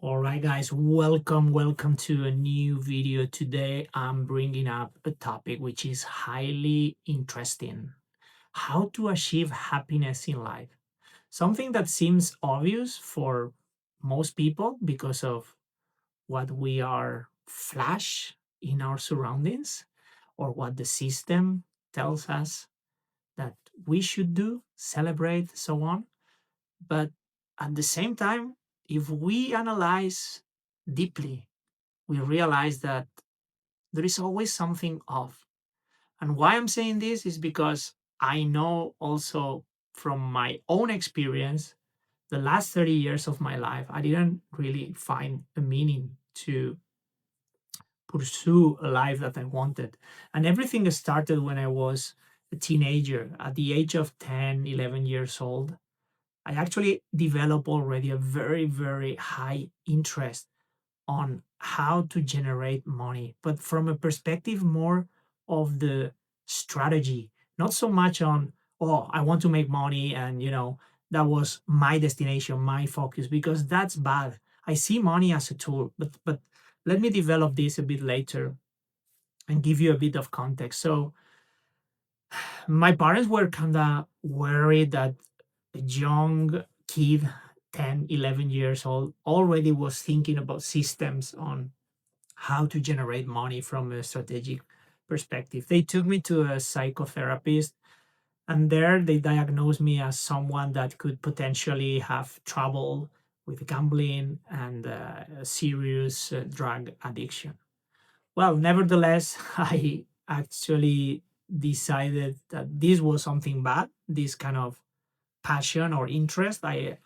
All right, guys, welcome to a new video. Today, I'm bringing up a topic which is highly interesting: how to achieve happiness in life. Something that seems obvious for most people because of what we are flash in our surroundings or what the system tells us that we should do, celebrate, so on. But at the same time, if we analyze deeply, we realize that there is always something off. And why I'm saying this is because I know also from my own experience, the last 30 years of my life, I didn't really find a meaning to pursue a life that I wanted. And everything started when I was a teenager. At the age of 10, 11 years old, I actually developed already a very, very high interest on how to generate money, but from a perspective more of the strategy, not so much on, oh, I want to make money. And, that was my destination, my focus, because that's bad. I see money as a tool, but let me develop this a bit later and give you a bit of context. So, my parents were kind of worried that a young kid, 10, 11 years old, already was thinking about systems on how to generate money from a strategic perspective. They took me to a psychotherapist, and there they diagnosed me as someone that could potentially have trouble with gambling and a serious drug addiction. Well, nevertheless, I actually decided that this was something bad, this kind of passion or interest I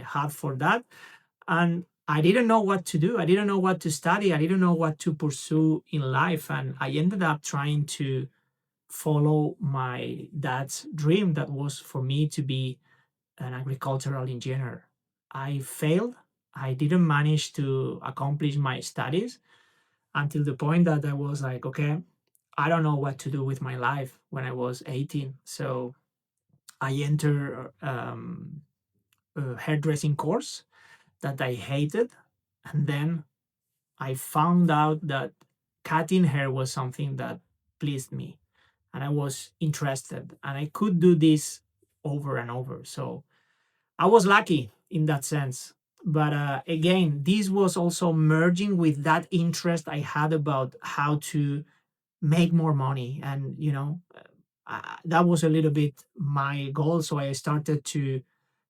had for that. And I didn't know what to do. I didn't know what to study. I didn't know what to pursue in life. And I ended up trying to follow my dad's dream that was for me to be an agricultural engineer. I failed. I didn't manage to accomplish my studies until the point that I was like, okay, I don't know what to do with my life when I was 18. So I entered a hairdressing course that I hated. And then I found out that cutting hair was something that pleased me and I was interested and I could do this over and over. So I was lucky in that sense. But again, this was also merging with that interest I had about how to make more money. And, that was a little bit my goal. So I started to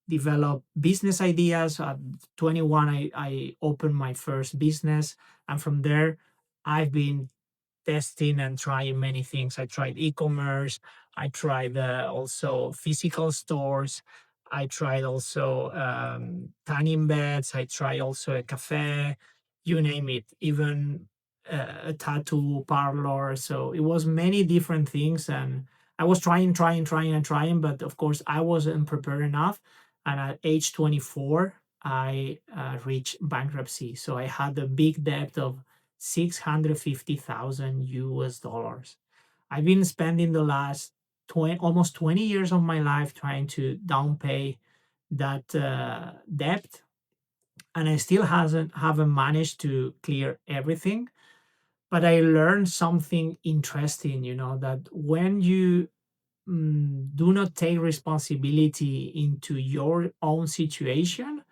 develop business ideas. At 21, I opened my first business. And from there, I've been testing and trying many things. I tried e-commerce. I tried also physical stores. I tried also tanning beds. I tried also a cafe, you name it, even a tattoo parlor. So it was many different things. And I was trying. But of course, I wasn't prepared enough. And at age 24, I reached bankruptcy. So I had a big debt of 650,000 US dollars. I've been spending the last 20, almost 20 years of my life trying to down pay that debt, and I still haven't managed to clear everything. But I learned something interesting, that when you do not take responsibility into your own situation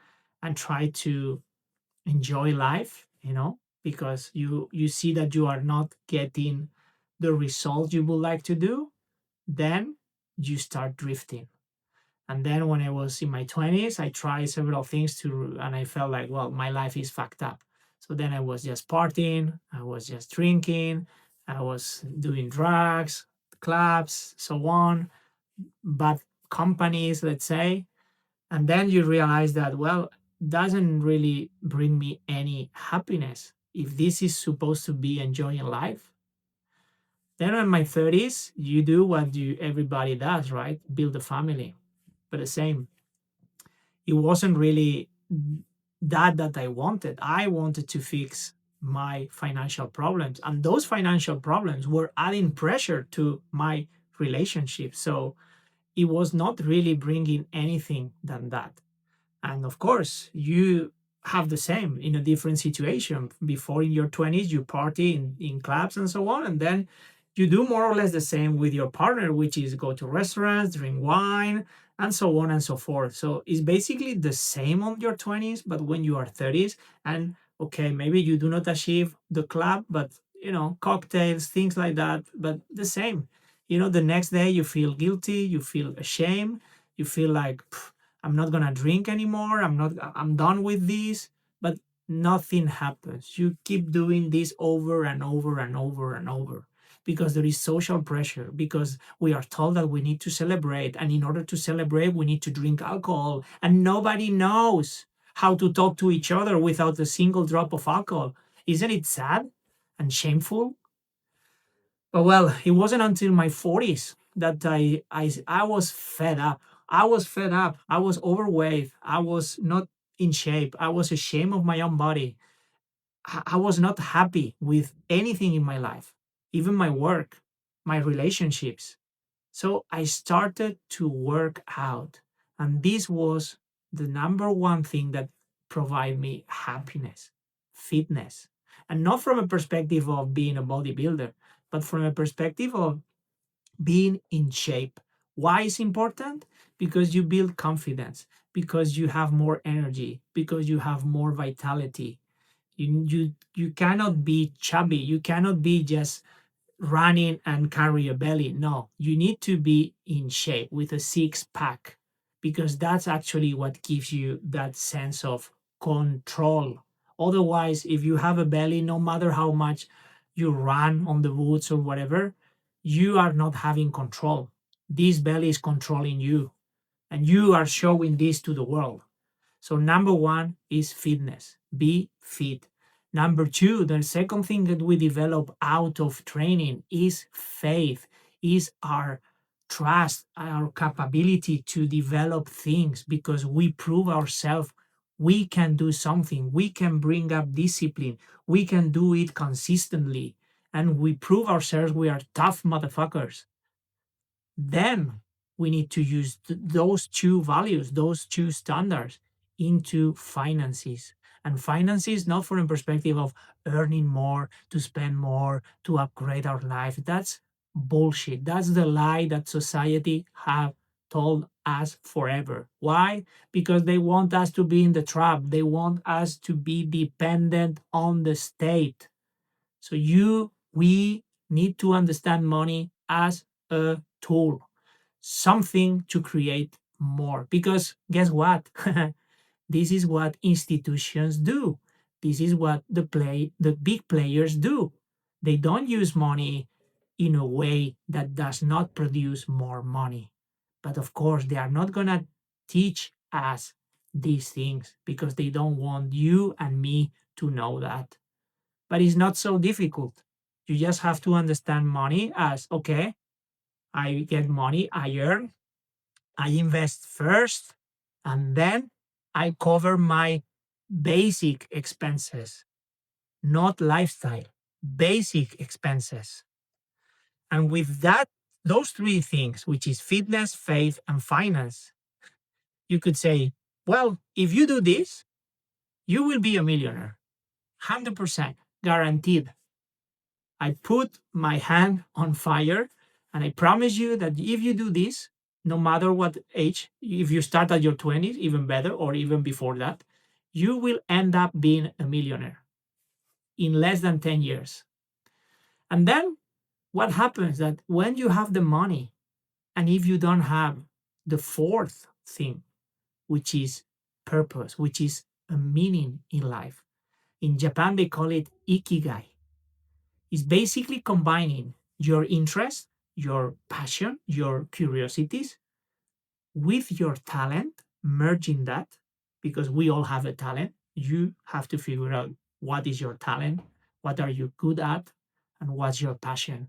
and try to enjoy life, because you see that you are not getting the result you would like to do, then you start drifting. And then when I was in my 20s, I tried several things and I felt like, well, my life is fucked up. So then I was just partying, I was just drinking, I was doing drugs, clubs, so on, bad companies, let's say. And then you realize that, well, doesn't really bring me any happiness. If this is supposed to be enjoying life, then in my 30s, you do what everybody does, right? Build a family. But the same, it wasn't really that I wanted. I wanted to fix my financial problems, and those financial problems were adding pressure to my relationship. So it was not really bringing anything than that. And of course, you have the same in a different situation. Before in your 20s, you party in clubs and so on. And then you do more or less the same with your partner, which is go to restaurants, drink wine, and so on and so forth. So it's basically the same on your 20s, but when you are 30s, and okay, maybe you do not achieve the club, but cocktails, things like that, but the same. The next day you feel guilty, you feel ashamed, you feel like, I'm not gonna drink anymore. I'm done with this. But nothing happens. You keep doing this over and over and over and over because there is social pressure, because we are told that we need to celebrate. And in order to celebrate, we need to drink alcohol. And nobody knows how to talk to each other without a single drop of alcohol. Isn't it sad and shameful? But well, it wasn't until my 40s that I was fed up. I was fed up. I was overweight. I was not in shape. I was ashamed of my own body. I was not happy with anything in my life, even my work, my relationships. So I started to work out. And this was the number one thing that provided me happiness, fitness. And not from a perspective of being a bodybuilder, but from a perspective of being in shape. Why is important? Because you build confidence, because you have more energy, because you have more vitality. You cannot be chubby. You cannot be just running and carry a belly. No, you need to be in shape with a six pack, because that's actually what gives you that sense of control. Otherwise, if you have a belly, no matter how much you run on the woods or whatever, you are not having control. This belly is controlling you, and you are showing this to the world. So number one is fitness. Be fit. Number two, the second thing that we develop out of training is faith, is our trust, our capability to develop things, because we prove ourselves we can do something. We can bring up discipline. We can do it consistently. And we prove ourselves we are tough motherfuckers. Then we need to use those two values, those two standards into finances. And finances, not from a perspective of earning more, to spend more, to upgrade our life. That's bullshit. That's the lie that society have told us forever. Why? Because they want us to be in the trap. They want us to be dependent on the state. So we need to understand money as a tool, something to create more. Because guess what? This is what institutions do. This is what the big players do. They don't use money in a way that does not produce more money. But of course, they are not gonna teach us these things because they don't want you and me to know that. But it's not so difficult. You just have to understand money as okay, I get money, I earn, I invest first, and then I cover my basic expenses, not lifestyle, basic expenses. And with that, those three things, which is fitness, faith, and finance, you could say, well, if you do this, you will be a millionaire. 100% guaranteed. I put my hand on fire, and I promise you that if you do this, no matter what age, if you start at your 20s, even better, or even before that, you will end up being a millionaire in less than 10 years. And then what happens that when you have the money, and if you don't have the fourth thing, which is purpose, which is a meaning in life. In Japan, they call it Ikigai. Is basically combining your interest, your passion, your curiosities with your talent, merging that, because we all have a talent. You have to figure out what is your talent, what are you good at, and what's your passion.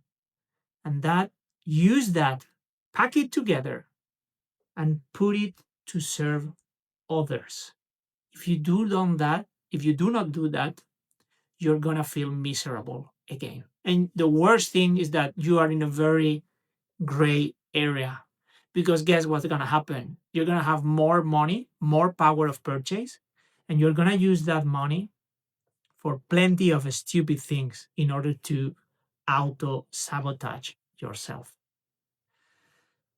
And that, use that, pack it together, and put it to serve others. If you do not do that, you're gonna feel miserable again. And the worst thing is that you are in a very gray area, because guess what's gonna happen? You're gonna have more money, more power of purchase, And you're going to use that money for plenty of stupid things in order to auto sabotage yourself.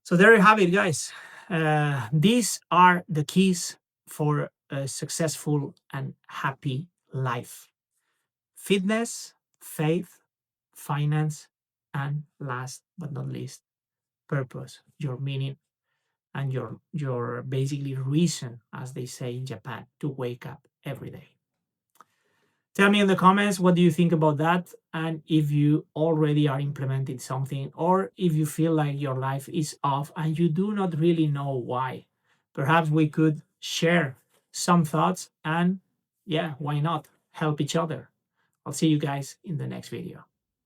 So there you have it, guys. These are the keys for a successful and happy life: fitness, faith, finance, and last but not least, purpose, your meaning, and your basically reason, as they say in Japan, to wake up every day. Tell me in the comments what do you think about that, and if you already are implementing something, or if you feel like your life is off and you do not really know why. Perhaps we could share some thoughts and, yeah, why not help each other. I'll see you guys in the next video.